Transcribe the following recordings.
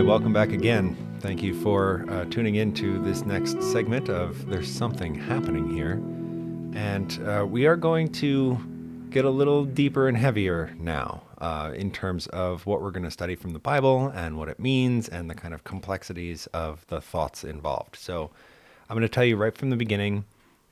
welcome back again. Thank you for tuning in to this next segment of There's Something Happening Here. And we are going to get a little deeper and heavier now in terms of what we're going to study from the Bible and what it means and the kind of complexities of the thoughts involved. So I'm going to tell you right from the beginning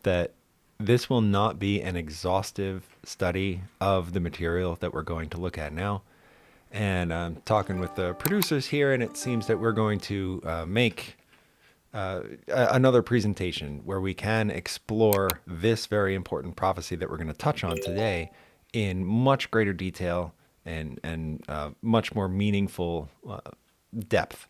that this will not be an exhaustive study of the material that we're going to look at now. And I'm talking with the producers here, and it seems that we're going to make another presentation where we can explore this very important prophecy that we're going to touch on today in much greater detail and much more meaningful depth.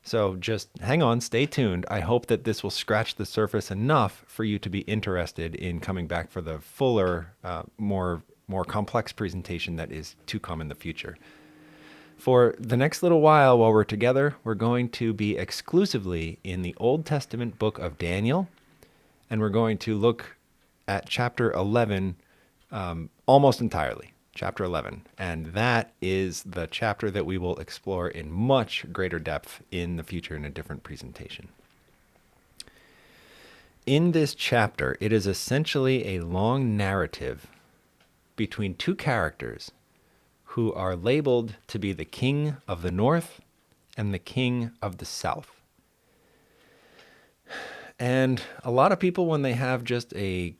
So just hang on, stay tuned. I hope that this will scratch the surface enough for you to be interested in coming back for the fuller, more complex presentation that is to come in the future. For the next little while we're together, we're going to be exclusively in the Old Testament book of Daniel, and we're going to look at chapter 11 almost entirely, chapter 11. And that is the chapter that we will explore in much greater depth in the future in a different presentation. In this chapter, it is essentially a long narrative between two characters who are labeled to be the king of the north and the king of the south. And a lot of people, when they have just a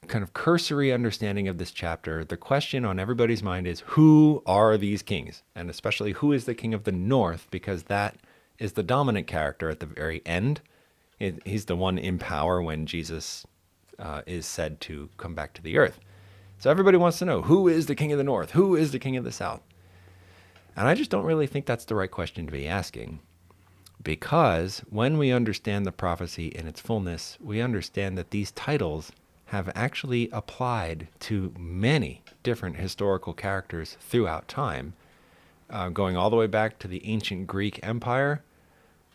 kind of cursory understanding of this chapter, the question on everybody's mind is, who are these kings? And especially, who is the king of the north? Because that is the dominant character at the very end. He's the one in power when Jesus is said to come back to the earth. So everybody wants to know, who is the king of the north? Who is the king of the south? And I just don't really think that's the right question to be asking. Because when we understand the prophecy in its fullness, we understand that these titles have actually applied to many different historical characters throughout time, going all the way back to the ancient Greek Empire,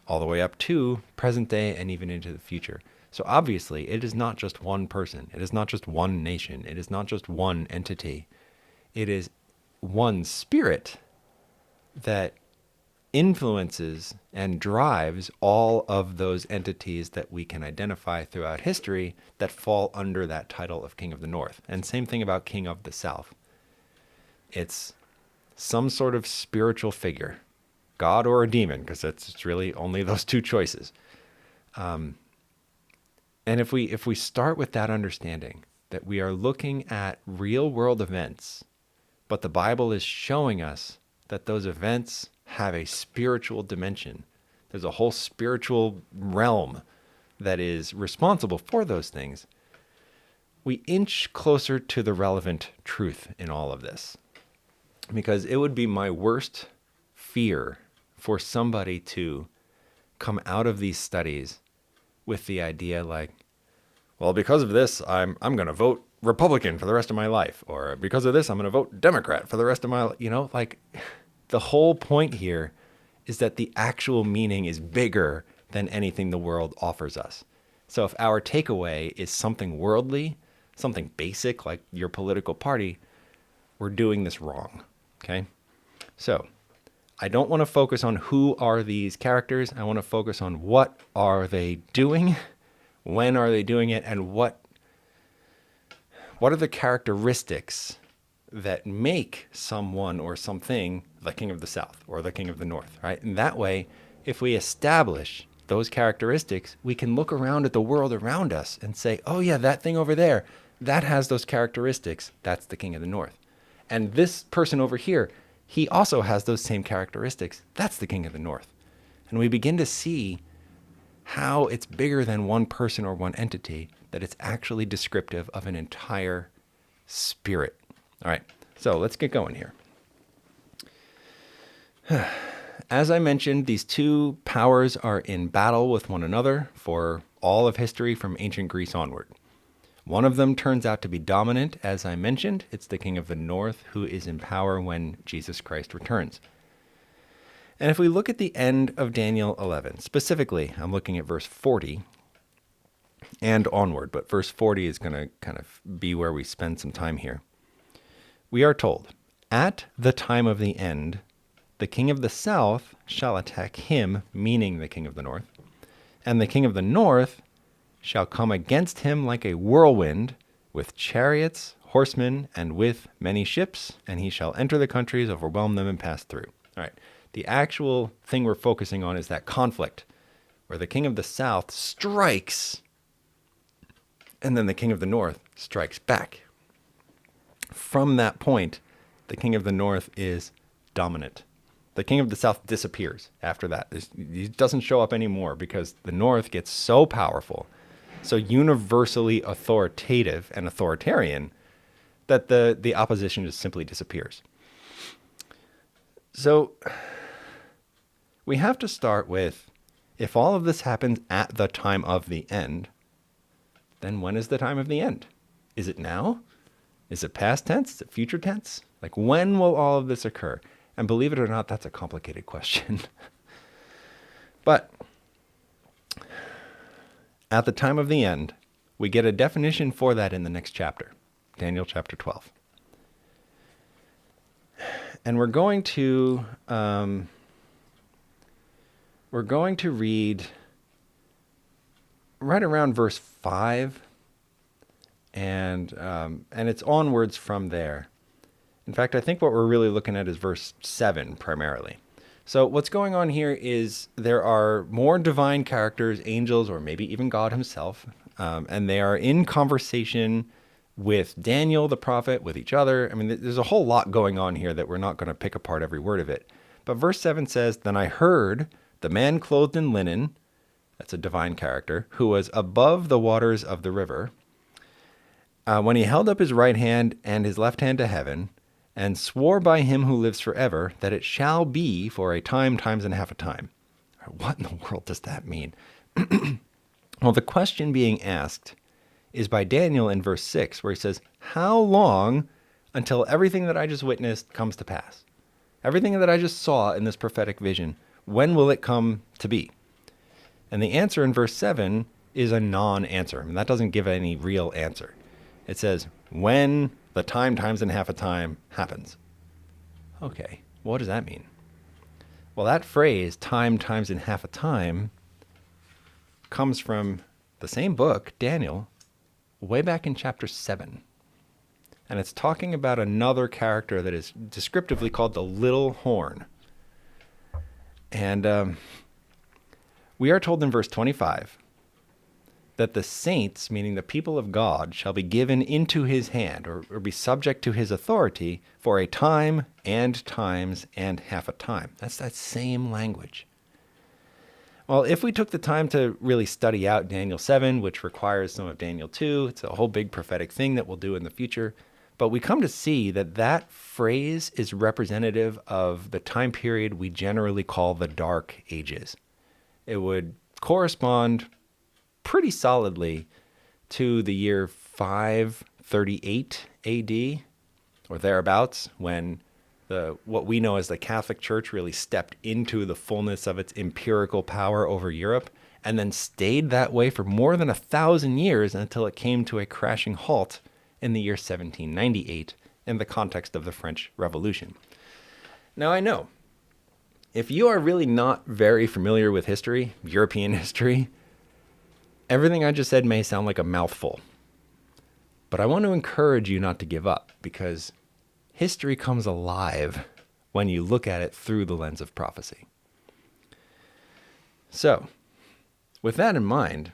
all the way up to present day and even into the future. So obviously, it is not just one person. It is not just one nation. It is not just one entity. It is one spirit that influences and drives all of those entities that we can identify throughout history that fall under that title of King of the North. And same thing about King of the South. It's some sort of spiritual figure, God or a demon, because it's really only those two choices. And if we start with that understanding that we are looking at real world events, but the Bible is showing us that those events have a spiritual dimension. There's a whole spiritual realm that is responsible for those things. We inch closer to the relevant truth in all of this. Because it would be my worst fear for somebody to come out of these studies with the idea like, well, because of this, I'm going to vote Republican for the rest of my life. Or because of this, I'm going to vote Democrat for the rest of my life. You know, like the whole point here is that the actual meaning is bigger than anything the world offers us. So if our takeaway is something worldly, something basic like your political party, we're doing this wrong. Okay? So I don't want to focus on who are these characters. I want to focus on what are they doing, when are they doing it, and what are the characteristics that make someone or something the king of the south or the king of the north, right? And that way, if we establish those characteristics, we can look around at the world around us and say, oh yeah, that thing over there, that has those characteristics. That's the king of the north. And this person over here, he also has those same characteristics. That's the king of the north. And we begin to see how it's bigger than one person or one entity, that it's actually descriptive of an entire spirit. All right, so let's get going here. As I mentioned, these two powers are in battle with one another for all of history from ancient Greece onward. One of them turns out to be dominant, as I mentioned. It's the king of the north who is in power when Jesus Christ returns. And if we look at the end of Daniel 11, specifically, I'm looking at verse 40 and onward, but verse 40 is going to kind of be where we spend some time here. We are told, at the time of the end, the king of the south shall attack him, meaning the king of the north, and the king of the north shall come against him like a whirlwind, with chariots, horsemen, and with many ships, and he shall enter the countries, overwhelm them, and pass through. All right. The actual thing we're focusing on is that conflict where the king of the south strikes, and then the king of the north strikes back. From that point, the king of the north is dominant. The king of the south disappears after that. He doesn't show up anymore because the north gets so powerful, so universally authoritative and authoritarian, that the opposition just simply disappears. So we have to start with, if all of this happens at the time of the end, then when is the time of the end? Is it now? Is it past tense? Is it future tense? Like, when will all of this occur? And believe it or not, that's a complicated question. But at the time of the end, we get a definition for that in the next chapter, Daniel chapter 12. And we're going to read right around verse 5, and it's onwards from there. In fact, I think what we're really looking at is verse 7 primarily. So what's going on here is there are more divine characters, angels, or maybe even God himself, and they are in conversation with Daniel the prophet, with each other. I mean, there's a whole lot going on here that we're not going to pick apart every word of it. But verse 7 says, "Then I heard the man clothed in linen," that's a divine character, "who was above the waters of the river, when he held up his right hand and his left hand to heaven, and swore by him who lives forever, that it shall be for a time, times, and half a time." What in the world does that mean? Well, the question being asked is by Daniel in verse 6, where he says, how long until everything that I just witnessed comes to pass? Everything that I just saw in this prophetic vision, when will it come to be? And the answer in verse 7 is a non-answer. I mean, that doesn't give any real answer. It says, when the time, times, and half a time happens. Okay, what does that mean? Well, that phrase, time, times, and half a time, comes from the same book, Daniel, way back in chapter 7. And it's talking about another character that is descriptively called the little horn. And we are told in verse 25 that the saints, meaning the people of God, shall be given into his hand, or be subject to his authority for a time and times and half a time. That's that same language. Well, if we took the time to really study out Daniel 7, which requires some of Daniel 2, it's a whole big prophetic thing that we'll do in the future. But we come to see that that phrase is representative of the time period we generally call the Dark Ages. It would correspond pretty solidly to the year 538 AD or thereabouts, when what we know as the Catholic Church really stepped into the fullness of its empirical power over Europe, and then stayed that way for more than 1,000 years until it came to a crashing halt in the year 1798 in the context of the French Revolution. Now, I know, if you are really not very familiar with history, European history, everything I just said may sound like a mouthful. But I want to encourage you not to give up, because history comes alive when you look at it through the lens of prophecy. So, with that in mind,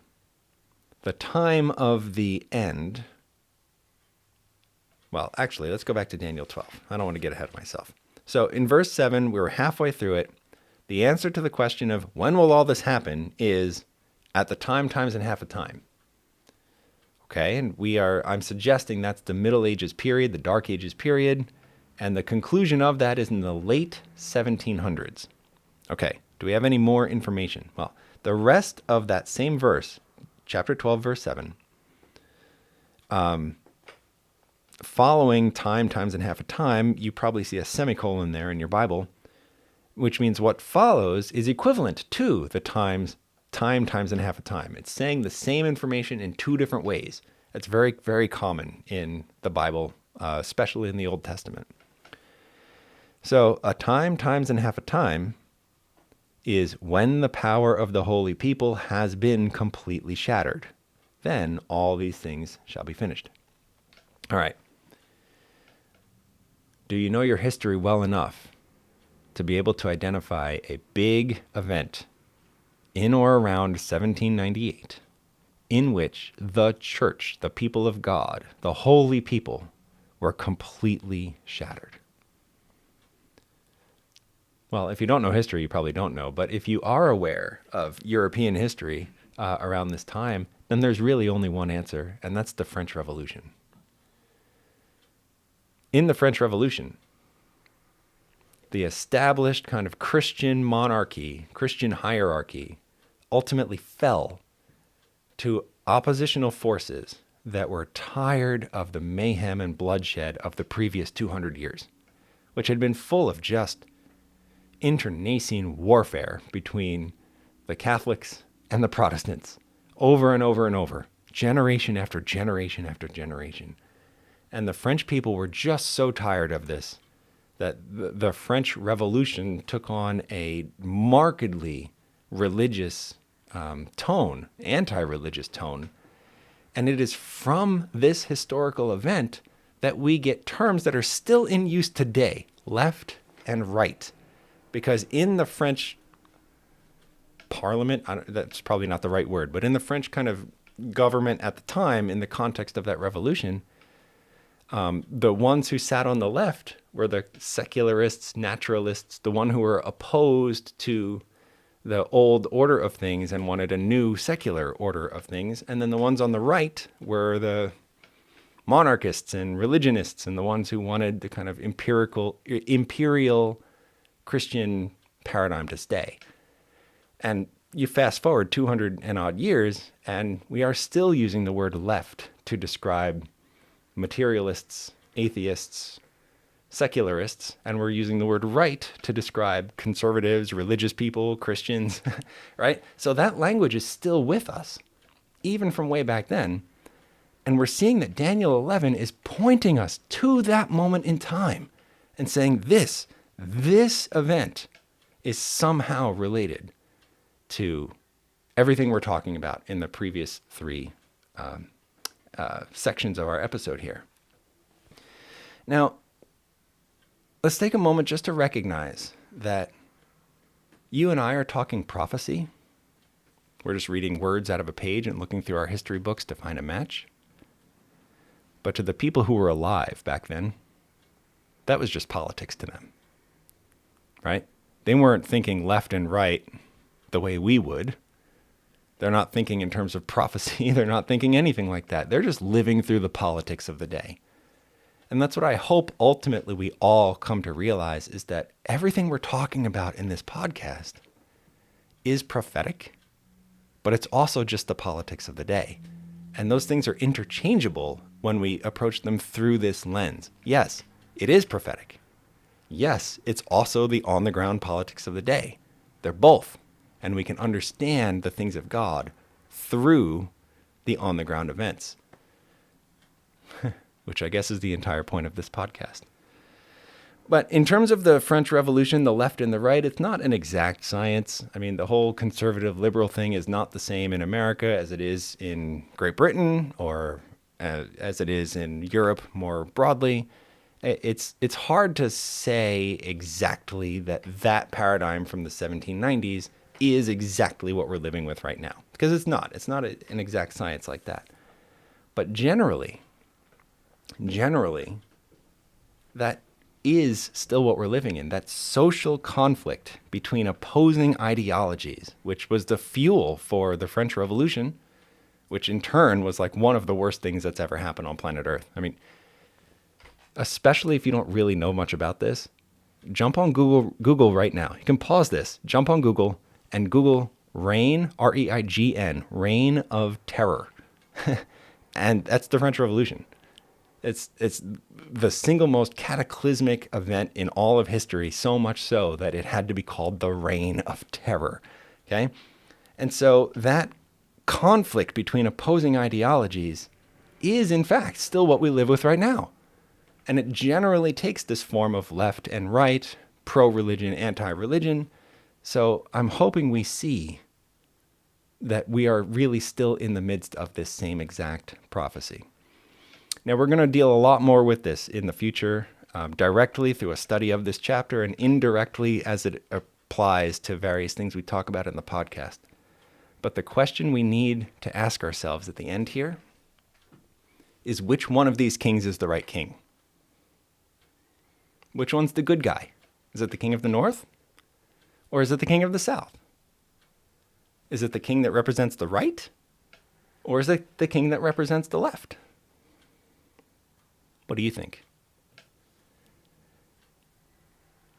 the time of the end... Well, actually, let's go back to Daniel 12. I don't want to get ahead of myself. So in verse 7, we were halfway through it. The answer to the question of when will all this happen is at the time, times, and half a time. Okay, and I'm suggesting that's the Middle Ages period, the Dark Ages period, and the conclusion of that is in the late 1700s. Okay, do we have any more information? Well, the rest of that same verse, chapter 12, verse 7, following time, times, and half a time, you probably see a semicolon there in your Bible, which means what follows is equivalent to the time, times, and half a time. It's saying the same information in two different ways. It's very, very common in the Bible, especially in the Old Testament. So a time, times, and half a time is when the power of the holy people has been completely shattered. Then all these things shall be finished. All right. Do you know your history well enough to be able to identify a big event in or around 1798 in which the church, the people of God, the holy people, were completely shattered? Well, if you don't know history, you probably don't know. But if you are aware of European history around this time, then there's really only one answer, and that's the French Revolution. In the French Revolution, the established kind of Christian monarchy, Christian hierarchy, ultimately fell to oppositional forces that were tired of the mayhem and bloodshed of the previous 200 years, which had been full of just internecine warfare between the Catholics and the Protestants over and over and over, generation after generation after generation. And the French people were just so tired of this that the French Revolution took on a markedly religious tone, anti-religious tone. And it is from this historical event that we get terms that are still in use today, left and right. Because in the French parliament, that's probably not the right word, but in the French kind of government at the time, in the context of that revolution, the ones who sat on the left were the secularists, naturalists, the one who were opposed to the old order of things and wanted a new secular order of things. And then the ones on the right were the monarchists and religionists and the ones who wanted the kind of imperial Christian paradigm to stay. And you fast forward 200 and odd years, and we are still using the word left to describe materialists, atheists, secularists, and we're using the word right to describe conservatives, religious people, Christians, right? So that language is still with us, even from way back then. And we're seeing that Daniel 11 is pointing us to that moment in time and saying this event is somehow related to everything we're talking about in the previous three sections of our episode here. Now, let's take a moment just to recognize that you and I are talking prophecy. We're just reading words out of a page and looking through our history books to find a match. But to the people who were alive back then, that was just politics to them. Right? They weren't thinking left and right the way we would. They're not thinking in terms of prophecy. They're not thinking anything like that. They're just living through the politics of the day. And that's what I hope ultimately we all come to realize, is that everything we're talking about in this podcast is prophetic, but it's also just the politics of the day. And those things are interchangeable when we approach them through this lens. Yes, it is prophetic. Yes, it's also the on-the-ground politics of the day. They're both. And we can understand the things of God through the on-the-ground events, which I guess is the entire point of this podcast. But in terms of the French Revolution, the left and the right, it's not an exact science. I mean, the whole conservative liberal thing is not the same in America as it is in Great Britain or as it is in Europe more broadly. It's hard to say exactly that paradigm from the 1790s is exactly what we're living with right now, because it's not. It's not an exact science like that. But generally, that is still what we're living in, that social conflict between opposing ideologies, which was the fuel for the French Revolution, which in turn was like one of the worst things that's ever happened on planet Earth. I mean, especially if you don't really know much about this, jump on Google right now. You can pause this, jump on Google and Google reign, R-E-I-G-N, reign of terror. And that's the French Revolution. It's the single most cataclysmic event in all of history, so much so that it had to be called the Reign of Terror. Okay? And so that conflict between opposing ideologies is, in fact, still what we live with right now. And it generally takes this form of left and right, pro-religion, anti-religion. So I'm hoping we see that we are really still in the midst of this same exact prophecy. Now, we're going to deal a lot more with this in the future, directly through a study of this chapter and indirectly as it applies to various things we talk about in the podcast. But the question we need to ask ourselves at the end here is, which one of these kings is the right king? Which one's the good guy? Is it the king of the north? Or is it the king of the south? Is it the king that represents the right? Or is it the king that represents the left? What do you think?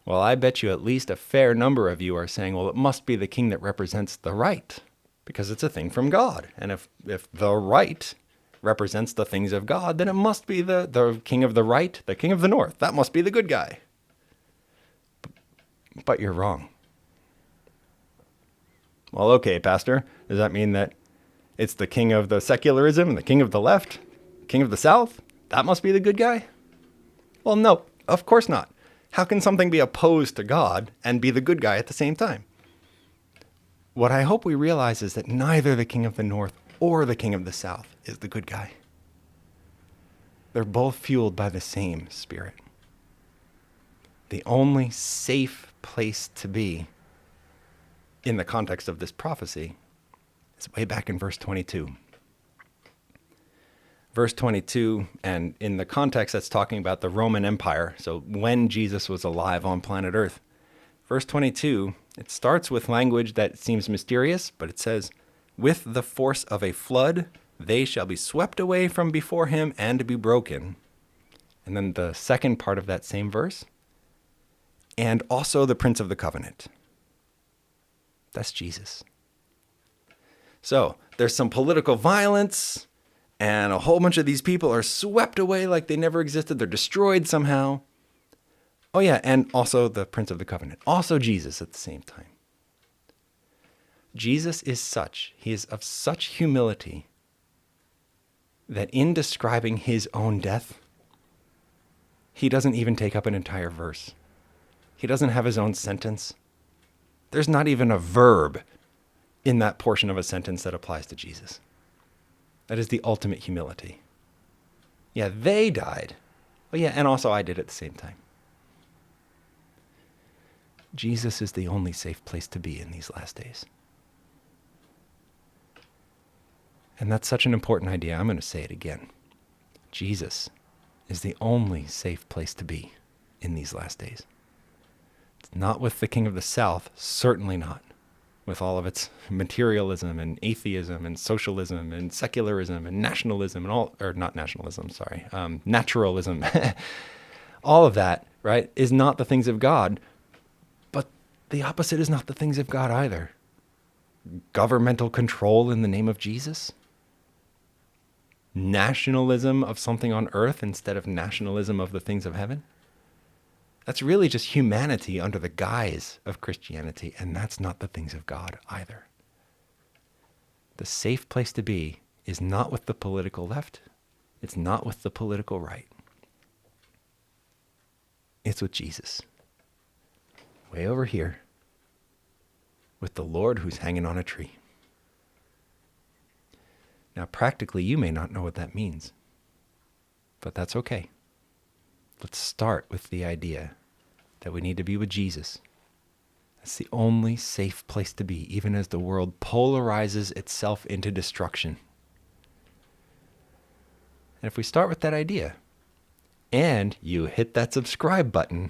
Well, I bet you at least a fair number of you are saying, well, it must be the king that represents the right, because it's a thing from God. And if the right represents the things of God, then it must be the king of the right, the king of the north. That must be the good guy. But you're wrong. Well, okay, Pastor, does that mean that it's the king of the secularism and the king of the left, king of the south? That must be the good guy? Well, no, of course not. How can something be opposed to God and be the good guy at the same time? What I hope we realize is that neither the king of the north or the king of the south is the good guy. They're both fueled by the same spirit. The only safe place to be in the context of this prophecy is way back in verse 22. Verse 22, and in the context that's talking about the Roman Empire, so when Jesus was alive on planet Earth. Verse 22, it starts with language that seems mysterious, but it says, "With the force of a flood, they shall be swept away from before him and be broken." And then the second part of that same verse, "And also the Prince of the Covenant." That's Jesus. So there's some political violence, and a whole bunch of these people are swept away like they never existed. They're destroyed somehow. Oh yeah, and also the Prince of the Covenant. Also Jesus at the same time. Jesus is such, he is of such humility that in describing his own death, he doesn't even take up an entire verse. He doesn't have his own sentence. There's not even a verb in that portion of a sentence that applies to Jesus. That is the ultimate humility. Yeah, they died. Oh yeah, and also I did at the same time. Jesus is the only safe place to be in these last days. And that's such an important idea. I'm going to say it again. Jesus is the only safe place to be in these last days. It's not with the king of the south, certainly not. With all of its materialism and atheism and socialism and secularism and nationalism and all, or not nationalism, sorry, naturalism. All of that, right, is not the things of God. But the opposite is not the things of God either. Governmental control in the name of Jesus. Nationalism of something on earth instead of nationalism of the things of heaven. That's really just humanity under the guise of Christianity, and that's not the things of God either. The safe place to be is not with the political left. It's not with the political right. It's with Jesus. Way over here, with the Lord who's hanging on a tree. Now, practically, you may not know what that means, but that's okay. Let's start with the idea that we need to be with Jesus. That's the only safe place to be, even as the world polarizes itself into destruction. And if we start with that idea, and you hit that subscribe button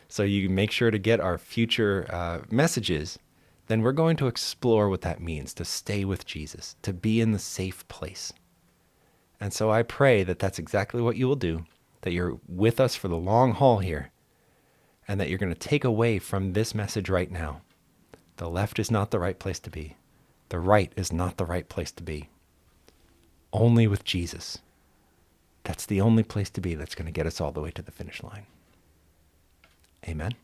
so you make sure to get our future messages, then we're going to explore what that means to stay with Jesus, to be in the safe place. And so I pray that that's exactly what you will do, that you're with us for the long haul here, and that you're going to take away from this message right now. The left is not the right place to be. The right is not the right place to be. Only with Jesus. That's the only place to be that's going to get us all the way to the finish line. Amen.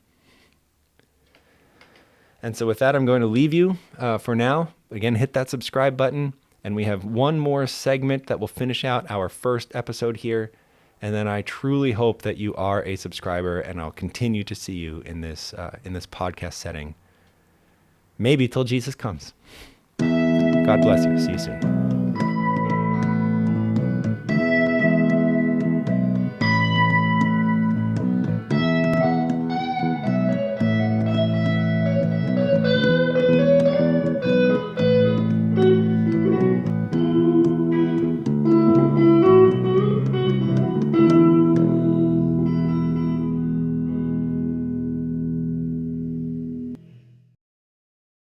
And so with that, I'm going to leave you for now. Again, hit that subscribe button. And we have one more segment that will finish out our first episode here. And then I truly hope that you are a subscriber, and I'll continue to see you in this podcast setting, maybe till Jesus comes. God bless you. See you soon.